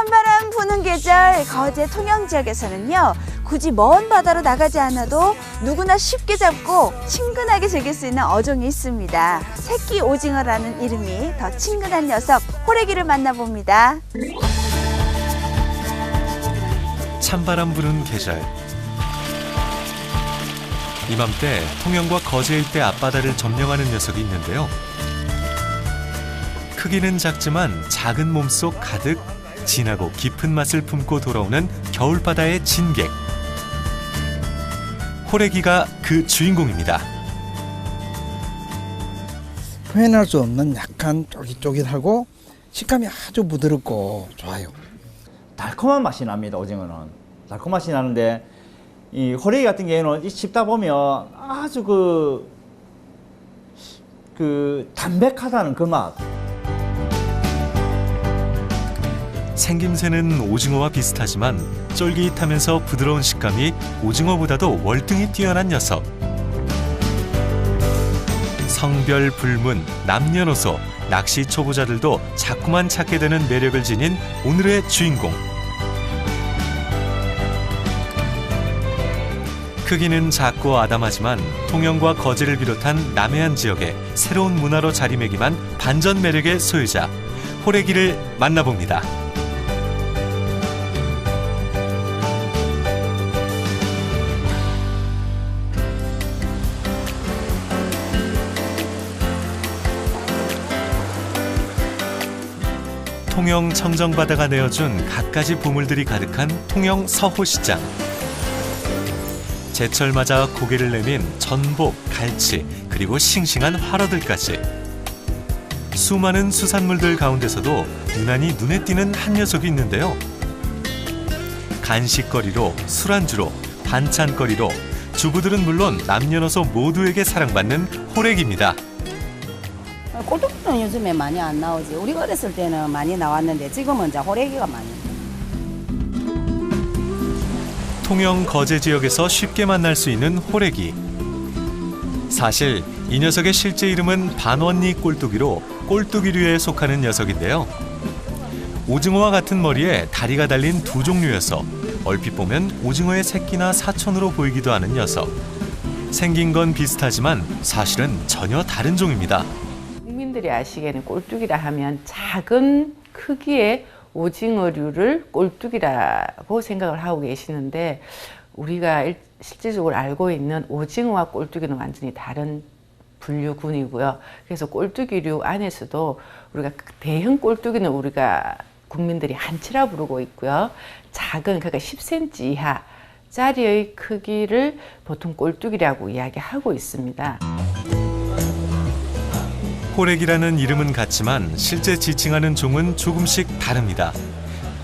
찬바람 부는 계절 거제 통영 지역에서는요, 굳이 먼 바다로 나가지 않아도 누구나 쉽게 잡고 친근하게 즐길 수 있는 어종이 있습니다. 새끼 오징어라는 이름이 더 친근한 녀석 호래기를 만나봅니다. 찬바람 부는 계절. 이맘때 통영과 거제 일대 앞바다를 점령하는 녀석이 있는데요. 크기는 작지만 작은 몸속 가득 진하고 깊은 맛을 품고 돌아오는 겨울바다의 진객. 호래기가 그 주인공입니다. 표현할 수 없는 약간 쫄깃쫄깃하고 식감이 아주 부드럽고 좋아요. 달콤한 맛이 납니다. 오징어는 달콤한 맛이 나는데 이 호래기 같은 경우는 씹다 보면 아주 그 담백하다는 그 맛. 생김새는 오징어와 비슷하지만 쫄깃하면서 부드러운 식감이 오징어보다도 월등히 뛰어난 녀석. 성별 불문, 남녀노소, 낚시 초보자들도 자꾸만 찾게 되는 매력을 지닌 오늘의 주인공. 크기는 작고 아담하지만 통영과 거제를 비롯한 남해안 지역에 새로운 문화로 자리매김한 반전 매력의 소유자, 호래기를 만나봅니다. 통영 청정바다가 내어준 갖가지 보물들이 가득한 통영 서호시장. 제철 맞아 고개를 내민 전복, 갈치, 그리고 싱싱한 활어들까지. 수많은 수산물들 가운데서도 유난히 눈에 띄는 한 녀석이 있는데요. 간식거리로, 술안주로, 반찬거리로 주부들은 물론 남녀노소 모두에게 사랑받는 호래기입니다. 꼴뚜기는 요즘에 많이 안 나오지. 우리가 어렸을 때는 많이 나왔는데 지금은 이제 호래기가 많이. 통영 거제 지역에서 쉽게 만날 수 있는 호래기. 사실 이 녀석의 실제 이름은 반원니 꼴뚜기로 꼴뚜기류에 속하는 녀석인데요. 오징어와 같은 머리에 다리가 달린 두 종류여서 얼핏 보면 오징어의 새끼나 사촌으로 보이기도 하는 녀석. 생긴 건 비슷하지만 사실은 전혀 다른 종입니다. 국민들이 아시기에는 꼴뚜기라 하면 작은 크기의 오징어류를 꼴뚜기라고 생각을 하고 계시는데, 우리가 실질적으로 알고 있는 오징어와 꼴뚜기는 완전히 다른 분류군이고요. 그래서 꼴뚜기류 안에서도 우리가 대형 꼴뚜기는 우리가 국민들이 한치라 부르고 있고요. 작은, 그러니까 10cm 이하 짜리의 크기를 보통 꼴뚜기라고 이야기하고 있습니다. 호래기라는 이름은 같지만 실제 지칭하는 종은 조금씩 다릅니다.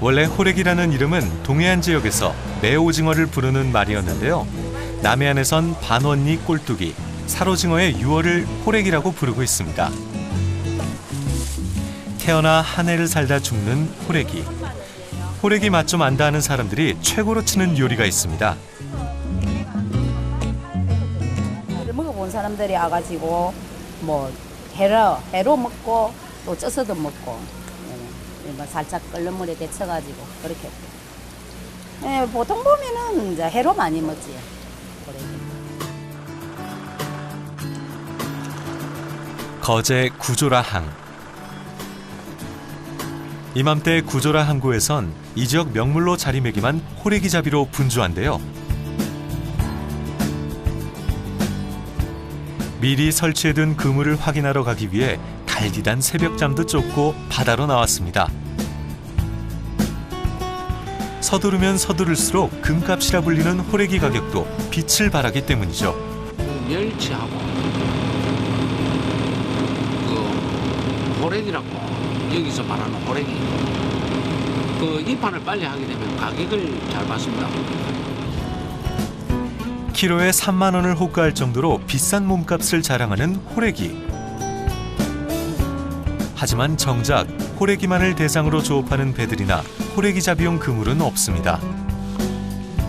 원래 호래기라는 이름은 동해안 지역에서 매오징어를 부르는 말이었는데요. 남해안에선 반원니 꼴뚜기, 살오징어의 유어를 호래기라고 부르고 있습니다. 태어나 한 해를 살다 죽는 호래기. 호래기 맛 좀 안다 하는 사람들이 최고로 치는 요리가 있습니다. 먹어본 사람들이 와가지고 뭐 회로 먹고 또 쪄서도 먹고, 살짝 끓는 물에 데쳐가지고 그렇게. 보통 보면은 이제 회로 많이 먹지. 거제 구조라항. 이맘때 구조라 항구에선 이 지역 명물로 자리매김한 호래기잡이로 분주한데요. 미리 설치해둔 그물을 확인하러 가기 위해 달디단 새벽잠도 쫓고 바다로 나왔습니다. 서두르면 서두를수록 금값이라 불리는 호래기 가격도 빛을 발하기 때문이죠. 멸치하고 그 호래기라고 여기서 말하는 호래기, 그 입판을 빨리 하게 되면 가격을 잘 받습니다. 키로에 3만 원을 호가할 정도로 비싼 몸값을 자랑하는 호래기. 하지만 정작 호래기만을 대상으로 조업하는 배들이나 호래기잡이용 그물은 없습니다.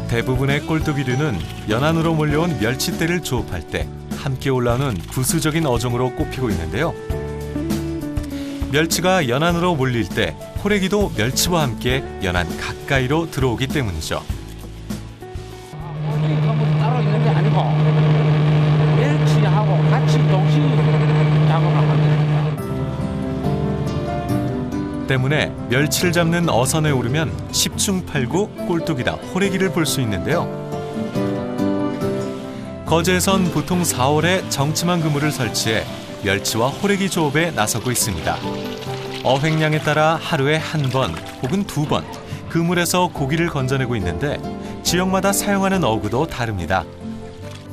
대부분의 꼴뚜기류는 연안으로 몰려온 멸치떼를 조업할 때 함께 올라오는 부수적인 어종으로 꼽히고 있는데요. 멸치가 연안으로 몰릴 때 호래기도 멸치와 함께 연안 가까이로 들어오기 때문이죠. 오징이 그물 따로 있는 게 아니고 멸치하고 같이 동시 작업을 하게 됩니다. 때문에 멸치를 잡는 어선에 오르면 10충8구 꼴뚜기나 호래기를 볼 수 있는데요. 거제에선 보통 4월에 정치망 그물을 설치해 멸치와 호래기 조업에 나서고 있습니다. 어획량에 따라 하루에 1번 혹은 2번 그물에서 고기를 건져내고 있는데 지역마다 사용하는 어구도 다릅니다.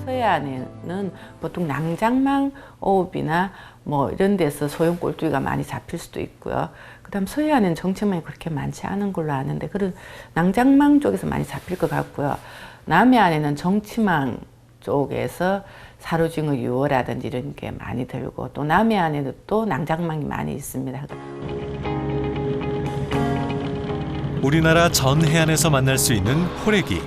서해안에는 보통 낭장망 어업이나 뭐 이런 데서 소형 꼴뚜기가 많이 잡힐 수도 있고요. 그다음 서해안에는 정치망이 그렇게 많지 않은 걸로 아는데 그런 낭장망 쪽에서 많이 잡힐 것 같고요. 남해안에는 정치망 쪽에서 사루징어 유어라든지 이런 게 많이 들고 또 남해안에도 또 낭장망이 많이 있습니다. 우리나라 전 해안에서 만날 수 있는 호래기.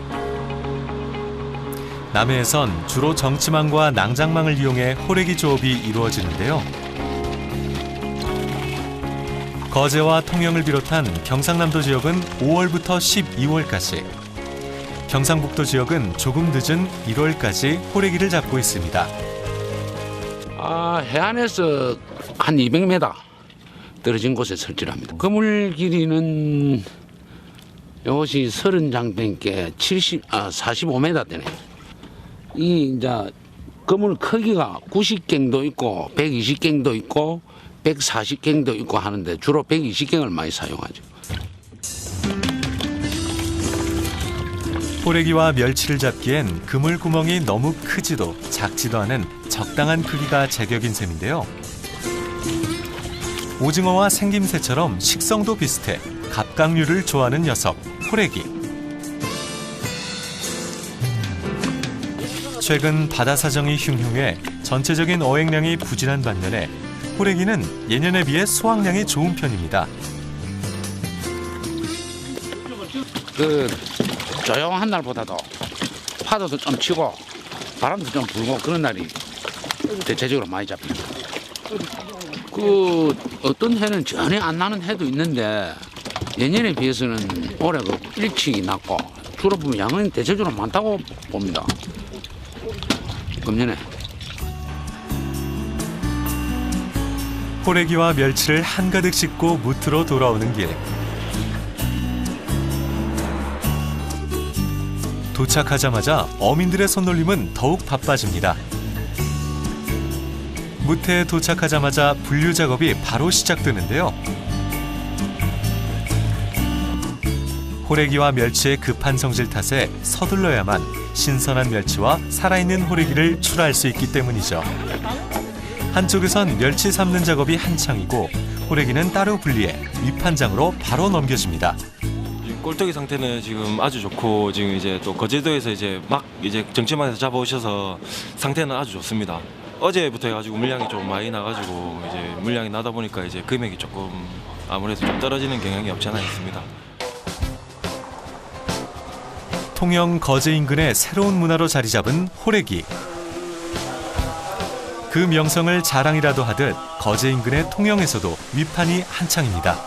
남해에선 주로 정치망과 낭장망을 이용해 호래기 조업이 이루어지는데요. 거제와 통영을 비롯한 경상남도 지역은 5월부터 12월까지, 경상북도 지역은 조금 늦은 1월까지 호래기를 잡고 있습니다. 해안에서 한 200m 떨어진 곳에 설치를 합니다. 그물 길이는 이것이 30장대니까 45m 되네요. 이 이제 그물 크기가 90갱도 있고 120갱도 있고 140갱도 있고 하는데 주로 120갱을 많이 사용하죠. 호래기와 멸치를 잡기엔 그물 구멍이 너무 크지도 작지도 않은 적당한 크기가 제격인 셈인데요. 오징어와 생김새처럼 식성도 비슷해 갑각류를 좋아하는 녀석, 호래기. 최근 바다 사정이 흉흉해 전체적인 어획량이 부진한 반면에 호래기는 예년에 비해 수확량이 좋은 편입니다. 조용한 날보다도 파도도 좀 치고 바람도 좀 불고 그런 날이 대체적으로 많이 잡힙니다. 어떤 해는 전혀 안 나는 해도 있는데 예년에 비해서는 올해 일찍이 났고 주로 보면 양은 대체적으로 많다고 봅니다. 금년에. 호래기와 멸치를 한가득 싣고 무트로 돌아오는 길. 도착하자마자 어민들의 손놀림은 더욱 바빠집니다. 무태에 도착하자마자 분류 작업이 바로 시작되는데요. 호래기와 멸치의 급한 성질 탓에 서둘러야만 신선한 멸치와 살아있는 호래기를 출하할 수 있기 때문이죠. 한쪽에선 멸치 삶는 작업이 한창이고 호래기는 따로 분리해 위판장으로 바로 넘겨집니다. 꼴뚜기 상태는 지금 아주 좋고 지금 이제 또 거제도에서 이제 막 정치망에서 잡아오셔서 상태는 아주 좋습니다. 어제부터 해가지고 물량이 좀 많이 나가지고 이제 물량이 나다 보니까 이제 금액이 조금 아무래도 좀 떨어지는 경향이 없지 않아 있습니다. 통영 거제 인근의 새로운 문화로 자리 잡은 호래기. 그 명성을 자랑이라도 하듯 거제 인근의 통영에서도 위판이 한창입니다.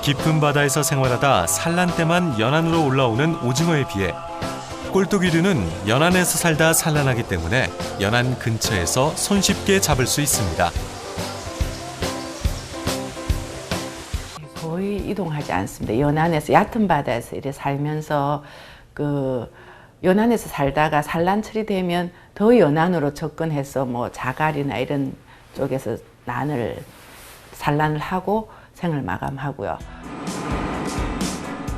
깊은 바다에서 생활하다 산란 때만 연안으로 올라오는 오징어에 비해 꼴뚜기류는 연안에서 살다 산란하기 때문에 연안 근처에서 손쉽게 잡을 수 있습니다. 거의 이동하지 않습니다. 연안에서 얕은 바다에서 이렇게 살면서 연안에서 살다가 산란철이 되면 더 연안으로 접근해서 뭐 자갈이나 이런 쪽에서 산란을 하고 생을 마감하고요.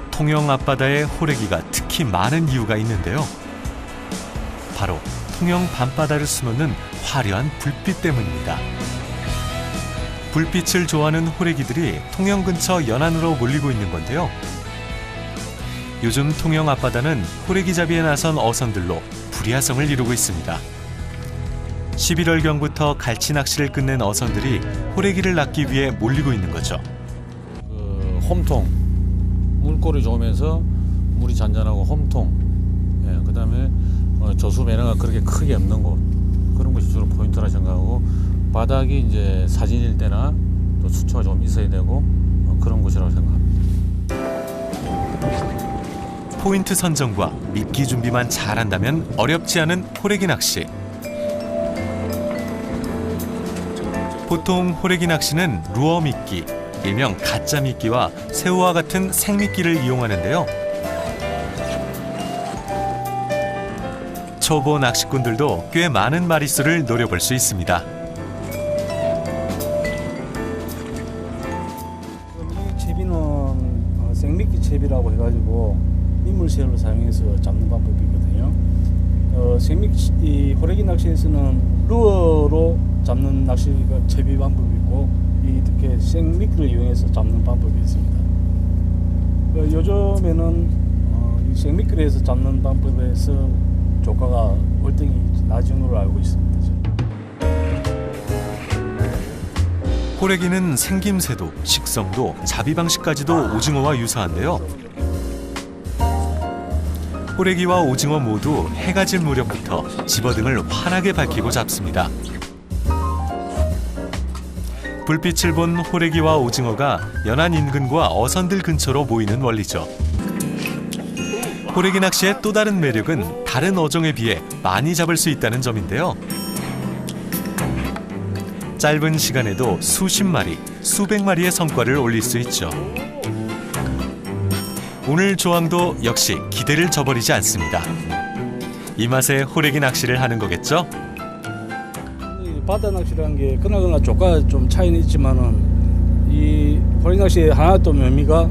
통영 앞바다에 호래기가 특히 많은 이유가 있는데요. 바로 통영 밤바다를 수놓는 화려한 불빛 때문입니다. 불빛을 좋아하는 호래기들이 통영 근처 연안으로 몰리고 있는 건데요. 요즘 통영 앞바다는 호래기잡이에 나선 어선들로 불야성을 이루고 있습니다. 11월경부터 갈치 낚시를 끝낸 어선들이 호래기를 낚기 위해 몰리고 있는 거죠. 홈통, 물꼬리 좋으면서 물이 잔잔하고 홈통, 그다음에 저수 매너가 그렇게 크게 없는 곳, 그런 것이 주로 포인트라 생각하고 바닥이 이제 사진일 때나 또 수초가 좀 있어야 되고 그런 곳이라고 생각합니다. 포인트 선정과 미끼 준비만 잘한다면 어렵지 않은 호래기 낚시. 보통 호래기 낚시는 루어 미끼, 일명 가짜 미끼와 새우와 같은 생미끼를 이용하는데요. 초보 낚시꾼들도 꽤 많은 마리수를 노려볼 수 있습니다. 이 채비는 생미끼 채비라고 해가지고 민물새우를 사용해서 잡는 방법이거든요. 이 호래기 낚시에서는 루어로 잡는 낚시가 채비 방법이 있고 이렇게 생미끼를 이용해서 잡는 방법이 있습니다. 요즘에는 이 생미끼를 해서 잡는 방법에서 조과가 월등히 낮은 걸로 알고 있습니다. 호래기는 생김새도 식성도 잡이 방식까지도 오징어와 유사한데요. 호래기와 오징어 모두 해가 질 무렵부터 집어등을 환하게 밝히고 잡습니다. 불빛을 본 호래기와 오징어가 연안 인근과 어선들 근처로 모이는 원리죠. 호래기 낚시의 또 다른 매력은 다른 어종에 비해 많이 잡을 수 있다는 점인데요. 짧은 시간에도 수십 마리, 수백 마리의 성과를 올릴 수 있죠. 오늘 조항도 역시 기대를 저버리지 않습니다. 이 맛에 호래기 낚시를 하는 거겠죠? 바다 낚시라는 게 그나저나 조과 좀 차이는 있지만은 이 호래기 낚시의 하나 또 묘미가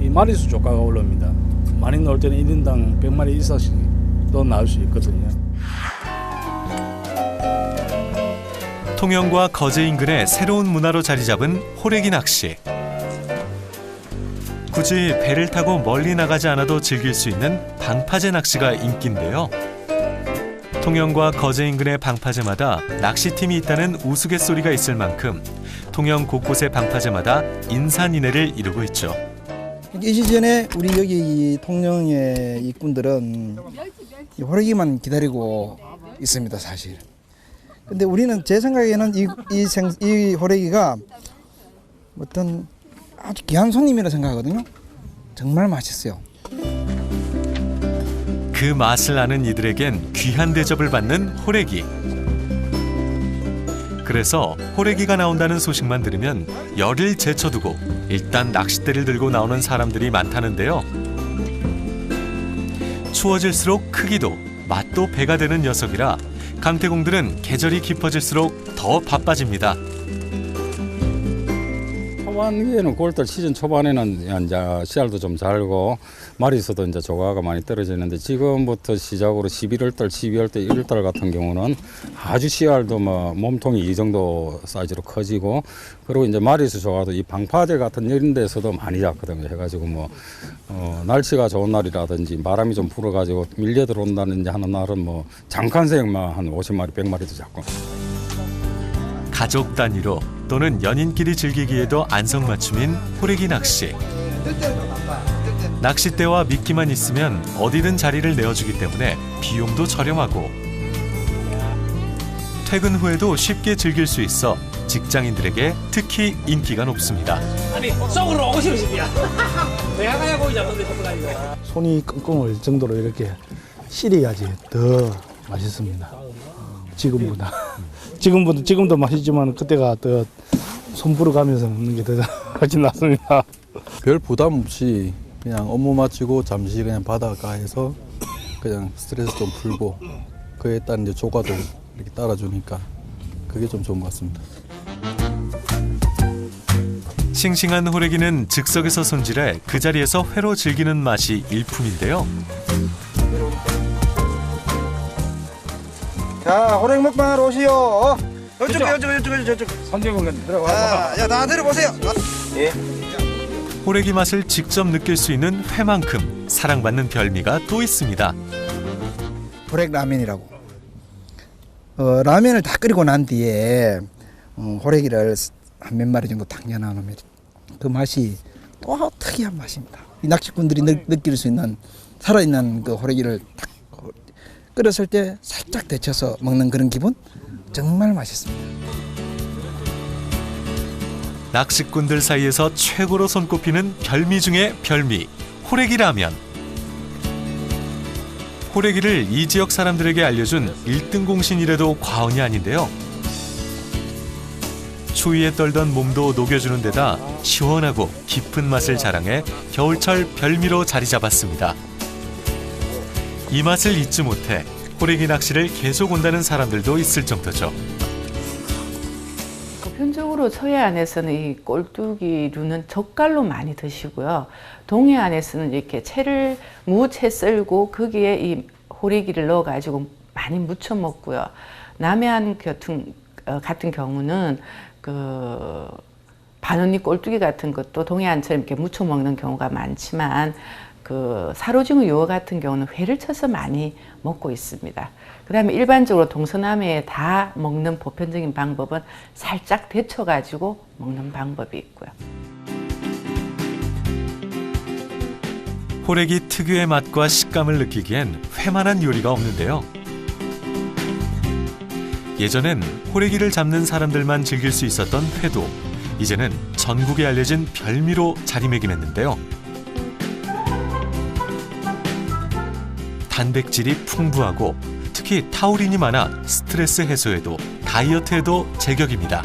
이 마리수 조과가 올라옵니다. 많이 나올 때는 1인당 100마리 이상씩 또 나올 수 있거든요. 통영과 거제 인근의 새로운 문화로 자리 잡은 호래기 낚시. 굳이 배를 타고 멀리 나가지 않아도 즐길 수 있는 방파제 낚시가 인기인데요. 통영과 거제 인근의 방파제마다 낚시팀이 있다는 우스갯소리가 있을 만큼 통영 곳곳의 방파제마다 인산인해를 이루고 있죠. 이 시즌에 우리 여기 이 통영의 일꾼들은 이 호래기만 기다리고 있습니다, 사실. 근데 우리는 제 생각에는 이 호래기가 어떤 아주 귀한 손님이라 생각하거든요. 정말 맛있어요. 그 맛을 아는 이들에겐 귀한 대접을 받는 호래기. 그래서 호래기가 나온다는 소식만 들으면 열을 제쳐두고 일단 낚싯대를 들고 나오는 사람들이 많다는데요. 추워질수록 크기도 맛도 배가 되는 녀석이라 강태공들은 계절이 깊어질수록 더 바빠집니다. 초반기에는 9월달 시즌 초반에는 이제 씨알도 좀 잘고 마리수도 이제 조과가 많이 떨어지는데 지금부터 시작으로 11월달, 12월달, 1월달 같은 경우는 아주 씨알도 뭐 몸통이 이 정도 사이즈로 커지고 그리고 이제 마리수 조과도 이 방파제 같은 이런 데서도 많이 잡거든요. 해가지고 뭐 날씨가 좋은 날이라든지 바람이 좀 불어가지고 밀려 들어온다든지 하는 날은 뭐 잠깐생만 한 50마리, 100마리도 잡고. 가족 단위로 또는 연인끼리 즐기기에도 안성맞춤인 호래기 낚시. 낚싯대와 미끼만 있으면 어디든 자리를 내어주기 때문에 비용도 저렴하고 퇴근 후에도 쉽게 즐길 수 있어 직장인들에게 특히 인기가 높습니다. 아니 속으로 오고 싶으십니까? 내가 가야 보이지 않는데 자꾸 다니고. 손이 끙끙할 정도로 이렇게 실어야지 더 맛있습니다. 지금보다. 지금도 맛있지만 그때가 더 손 불어가면서 먹는 게 더 훨씬 낫습니다. 별 부담 없이 그냥 업무 마치고 잠시 그냥 바닷가에서 그냥 스트레스 좀 풀고 그에 따른 이제 조과도 이렇게 따라주니까 그게 좀 좋은 것 같습니다. 싱싱한 호래기는 즉석에서 손질해 그 자리에서 회로 즐기는 맛이 일품인데요. 자, 호래기 먹방하러 오시오. 저쪽. 선제공간 들어와. 야, 다 들어보세요. 예. 호래기 맛을 직접 느낄 수 있는 회만큼 사랑받는 별미가 또 있습니다. 호래기 라면이라고. 라면을 다 끓이고 난 뒤에 호래기를 한 몇 마리 정도 딱 넣어놓으면 그 맛이 또 특이한 맛입니다. 이 낚시꾼들이 느낄 수 있는 살아있는 그 호래기를 딱 끓였을 때 살짝 데쳐서 먹는 그런 기분? 정말 맛있습니다. 낚시꾼들 사이에서 최고로 손꼽히는 별미 중의 별미, 호래기 라면. 호래기를 이 지역 사람들에게 알려준 1등 공신이라도 과언이 아닌데요. 추위에 떨던 몸도 녹여주는 데다 시원하고 깊은 맛을 자랑해 겨울철 별미로 자리 잡았습니다. 이 맛을 잊지 못해 호래기 낚시를 계속 온다는 사람들도 있을 정도죠. 보편적으로 서해안에서는 이 꼴뚜기류는 젓갈로 많이 드시고요. 동해안에서는 이렇게 무채 썰고 거기에 이 호래기를 넣어가지고 많이 무쳐 먹고요. 남해안 같은 경우는 그 반원리 꼴뚜기 같은 것도 동해안처럼 이렇게 무쳐 먹는 경우가 많지만 그 사로징어 유어 같은 경우는 회를 쳐서 많이 먹고 있습니다. 그다음에 일반적으로 동서남해에 다 먹는 보편적인 방법은 살짝 데쳐가지고 먹는 방법이 있고요. 호래기 특유의 맛과 식감을 느끼기엔 회만한 요리가 없는데요. 예전엔 호래기를 잡는 사람들만 즐길 수 있었던 회도 이제는 전국에 알려진 별미로 자리매김했는데요. 단백질이 풍부하고 특히 타우린이 많아 스트레스 해소에도 다이어트에도 제격입니다.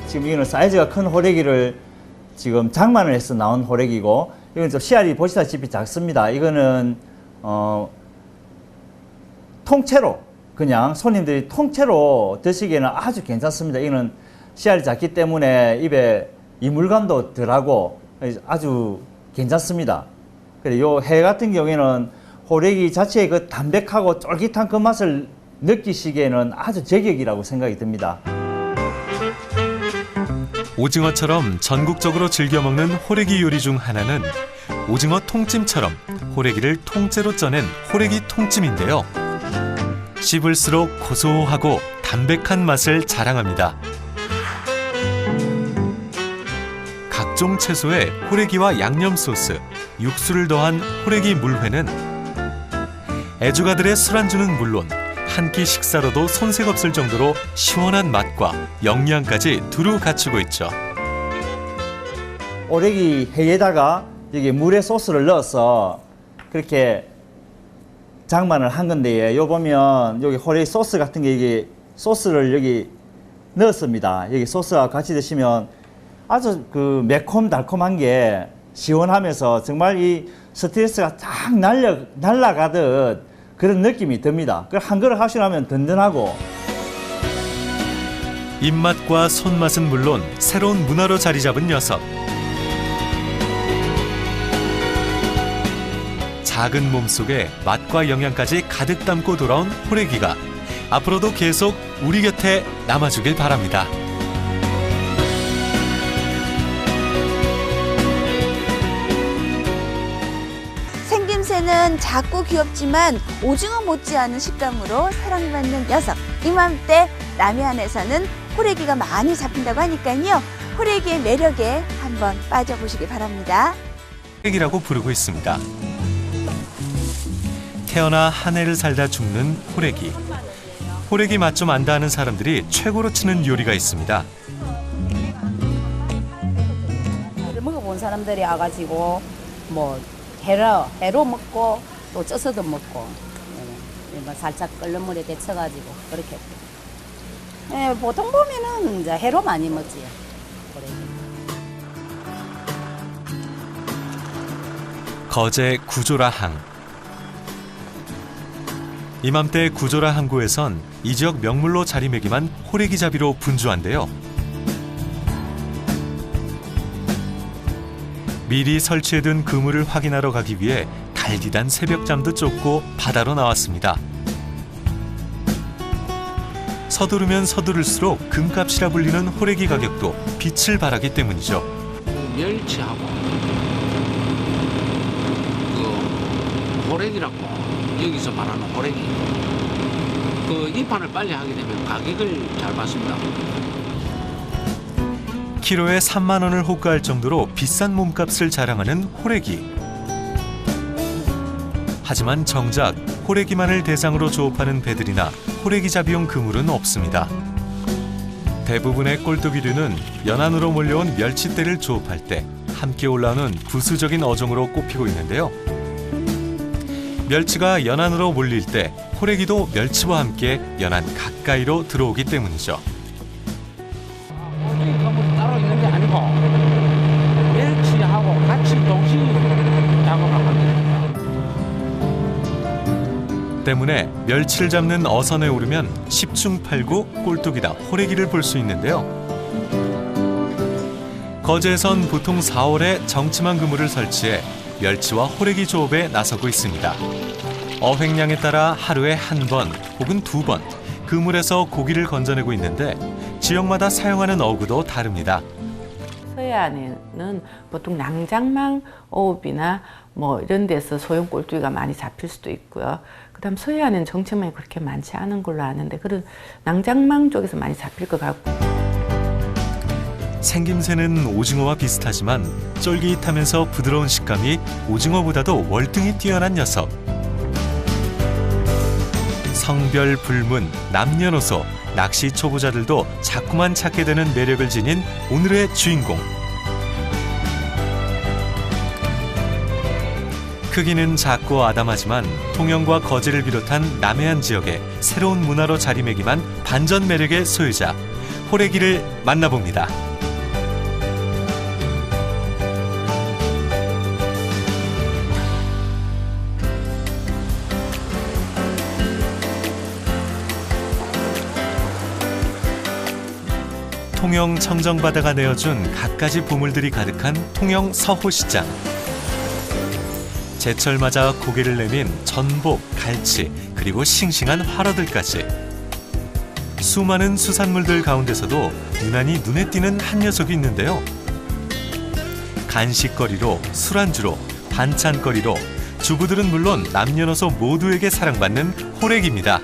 지금 이거는 사이즈가 큰 호래기를 지금 장만을 해서 나온 호래기고, 이건 좀 씨알이 보시다시피 작습니다. 이거는 통째로 그냥 손님들이 통째로 드시기에는 아주 괜찮습니다. 이거는 씨알이 작기 때문에 입에 이물감도 덜하고 아주 괜찮습니다. 그리고 요 회 같은 경우에는 호래기 자체의 그 담백하고 쫄깃한 그 맛을 느끼시기에는 아주 제격이라고 생각이 듭니다. 오징어처럼 전국적으로 즐겨 먹는 호래기 요리 중 하나는 오징어 통찜처럼 호래기를 통째로 쪄낸 호래기 통찜인데요. 씹을수록 고소하고 담백한 맛을 자랑합니다. 각종 채소에 호래기와 양념 소스, 육수를 더한 호래기 물회는 애주가들의 술안주는 물론 한 끼 식사로도 손색 없을 정도로 시원한 맛과 영양까지 두루 갖추고 있죠. 호래기 회에다가 여기 물에 소스를 넣어서 그렇게 장만을 한 건데, 요 보면 여기 호래기 소스 같은 게 이게 소스를 여기 넣었습니다. 여기 소스와 같이 드시면 아주 그 매콤 달콤한 게 시원하면서 정말 이 스트레스가 쫙 날아가듯 그런 느낌이 듭니다. 한 그릇 하시려면 든든하고. 입맛과 손맛은 물론 새로운 문화로 자리 잡은 녀석. 작은 몸속에 맛과 영양까지 가득 담고 돌아온 호래기가 앞으로도 계속 우리 곁에 남아주길 바랍니다. 생김새는 작고 귀엽지만 오징어 못지않은 식감으로 사랑받는 녀석. 이맘때 남해안에서는 호래기가 많이 잡힌다고 하니까요. 호래기의 매력에 한번 빠져보시기 바랍니다. 호래기라고 부르고 있습니다. 태어나 한 해를 살다 죽는 호래기. 호래기 맛 좀 안다 하는 사람들이 최고로 치는 요리가 있습니다. 먹어본 사람들이 와가지고 뭐 회로 먹고 또 쪄서도 먹고 살짝 끓는 물에 데쳐가지고 그렇게. 보통 보면은 이제 회로 많이 먹지. 거제 구조라항. 이맘때 구조라 항구에선 이 지역 명물로 자리매김한 호래기잡이로 분주한데요. 미리 설치해둔 그물을 확인하러 가기 위해 달디단 새벽잠도 쫓고 바다로 나왔습니다. 서두르면 서두를수록 금값이라 불리는 호래기 가격도 빛을 발하기 때문이죠. 멸치하고 그 호래기라고 여기서 말하는 호래기, 그 입판을 빨리 하게 되면 가격을 잘 받습니다. 키로에 3만 원을 호가할 정도로 비싼 몸값을 자랑하는 호래기. 하지만 정작 호래기만을 대상으로 조업하는 배들이나 호래기잡이용 그물은 없습니다. 대부분의 꼴뚜기류는 연안으로 몰려온 멸치떼를 조업할 때 함께 올라오는 부수적인 어종으로 꼽히고 있는데요. 멸치가 연안으로 몰릴 때 호래기도 멸치와 함께 연안 가까이로 들어오기 때문이죠. 호래기 그물이 따로 있는 게 아니고 멸치하고 같이 동시 작업을 합니다. 때문에 멸치를 잡는 어선에 오르면 10중 8구 꼴뚜기다 호래기를 볼 수 있는데요. 거제에선 보통 4월에 정치망 그물을 설치해 멸치와 호래기 조업에 나서고 있습니다. 어획량에 따라 하루에 한 번 혹은 2번 그물에서 고기를 건져내고 있는데 지역마다 사용하는 어구도 다릅니다. 서해안에는 보통 낭장망 어업이나 뭐 이런 데서 소형 꼴뚜기가 많이 잡힐 수도 있고요. 그다음 서해안에는 정체망이 그렇게 많지 않은 걸로 아는데 그런 낭장망 쪽에서 많이 잡힐 것 같고. 생김새는 오징어와 비슷하지만 쫄깃하면서 부드러운 식감이 오징어보다도 월등히 뛰어난 녀석. 성별 불문, 남녀노소, 낚시 초보자들도 자꾸만 찾게 되는 매력을 지닌 오늘의 주인공. 크기는 작고 아담하지만 통영과 거제를 비롯한 남해안 지역에 새로운 문화로 자리매김한 반전 매력의 소유자, 호래기를 만나봅니다. 통영 청정바다가 내어준 갖가지 보물들이 가득한 통영 서호시장. 제철 맞아 고개를 내민 전복, 갈치, 그리고 싱싱한 화로들까지. 수많은 수산물들 가운데서도 유난히 눈에 띄는 한 녀석이 있는데요. 간식거리로, 술안주로, 반찬거리로 주부들은 물론 남녀노소 모두에게 사랑받는 호래기입니다.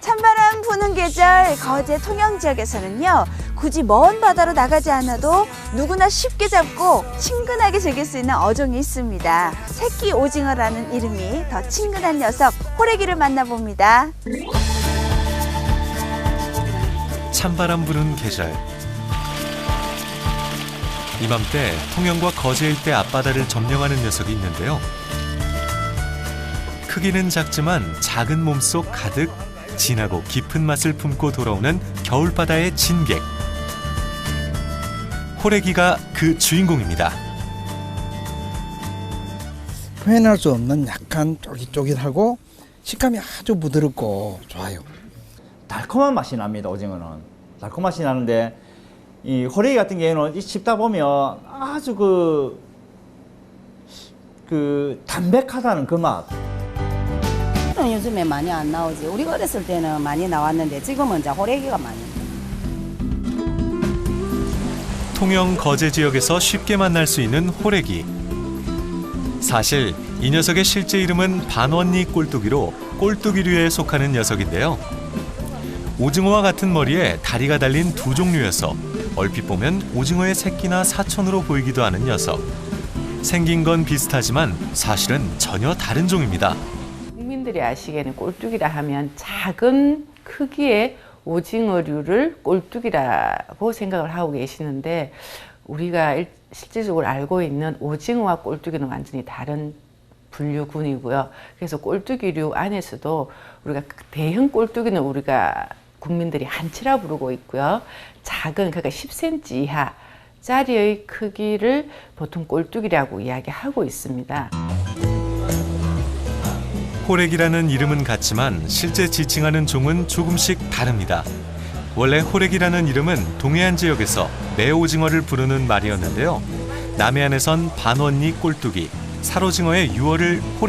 찬바람 부는 계절 거제 통영 지역에서는요, 굳이 먼 바다로 나가지 않아도 누구나 쉽게 잡고 친근하게 즐길 수 있는 어종이 있습니다. 새끼 오징어라는 이름이 더 친근한 녀석 호래기를 만나봅니다. 찬바람 부는 계절. 이맘때 통영과 거제 일대 앞바다를 점령하는 녀석이 있는데요. 크기는 작지만 작은 몸속 가득 진하고 깊은 맛을 품고 돌아오는 겨울바다의 진객. 호래기가 그 주인공입니다. 표현할 수 없는 약간 쫄깃쫄깃하고 식감이 아주 부드럽고 좋아요. 달콤한 맛이 납니다. 오징어는 달콤한 맛이 나는데 이 호래기 같은 경우는 씹다 보면 아주 그 담백하다는 그 맛. 요즘에 많이 안 나오지. 우리가 어렸을 때는 많이 나왔는데 지금은 이제 호래기가 많이. 통영 거제 지역에서 쉽게 만날 수 있는 호래기. 사실 이 녀석의 실제 이름은 반원니 꼴뚜기로 꼴뚜기류에 속하는 녀석인데요. 오징어와 같은 머리에 다리가 달린 두 종류여서 얼핏 보면 오징어의 새끼나 사촌으로 보이기도 하는 녀석. 생긴 건 비슷하지만 사실은 전혀 다른 종입니다. 국민들이 아시기에는 꼴뚜기라 하면 작은 크기의 오징어류를 꼴뚜기라고 생각을 하고 계시는데, 우리가 실질적으로 알고 있는 오징어와 꼴뚜기는 완전히 다른 분류군이고요. 그래서 꼴뚜기류 안에서도 우리가 대형 꼴뚜기는 우리가 국민들이 한치라 부르고 있고요. 작은, 그러니까 10cm 이하 짜리의 크기를 보통 꼴뚜기라고 이야기하고 있습니다. 호래기라는 이름은 같지만 실제 지칭하는 종은 조금씩 다릅니다. 원래 호래기라는 이름은 동해안 지역에서 매오징어를 부르는 말이었는데요. 남해안에선 반원니 꼴뚜기, 살오징어의 유어를 호래